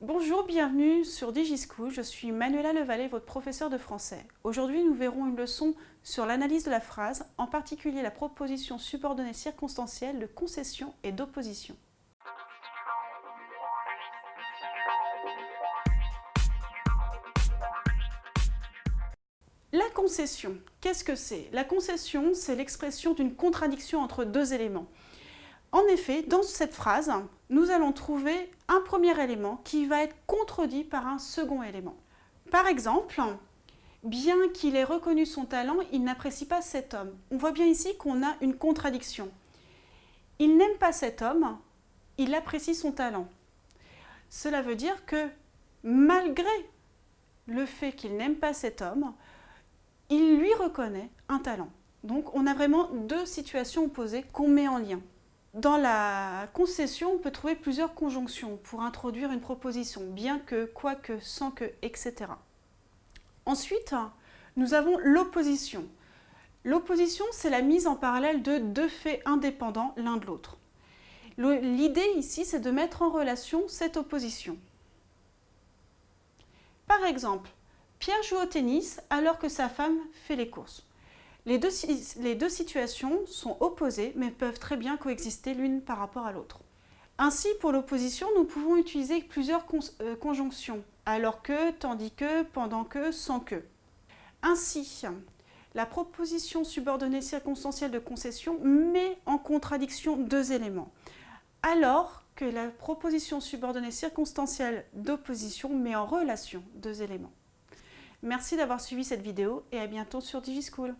Bonjour, bienvenue sur DigiSchool, je suis Manuela Levalet, votre professeur de français. Aujourd'hui, nous verrons une leçon sur l'analyse de la phrase, en particulier la proposition subordonnée circonstancielle de concession et d'opposition. La concession, qu'est-ce que c'est? La concession, c'est l'expression d'une contradiction entre deux éléments. En effet, dans cette phrase, nous allons trouver un premier élément qui va être contredit par un second élément. Par exemple, bien qu'il ait reconnu son talent, il n'apprécie pas cet homme. On voit bien ici qu'on a une contradiction. Il n'aime pas cet homme, il apprécie son talent. Cela veut dire que malgré le fait qu'il n'aime pas cet homme, il lui reconnaît un talent. Donc on a vraiment deux situations opposées qu'on met en lien. Dans la concession, on peut trouver plusieurs conjonctions pour introduire une proposition, bien que, quoique, sans que, etc. Ensuite, nous avons l'opposition. L'opposition, c'est la mise en parallèle de deux faits indépendants l'un de l'autre. L'idée ici, c'est de mettre en relation cette opposition. Par exemple, Pierre joue au tennis alors que sa femme fait les courses. Les deux situations sont opposées, mais peuvent très bien coexister l'une par rapport à l'autre. Ainsi, pour l'opposition, nous pouvons utiliser plusieurs conjonctions. Alors que, tandis que, pendant que, sans que. Ainsi, la proposition subordonnée circonstancielle de concession met en contradiction deux éléments. Alors que la proposition subordonnée circonstancielle d'opposition met en relation deux éléments. Merci d'avoir suivi cette vidéo et à bientôt sur DigiSchool.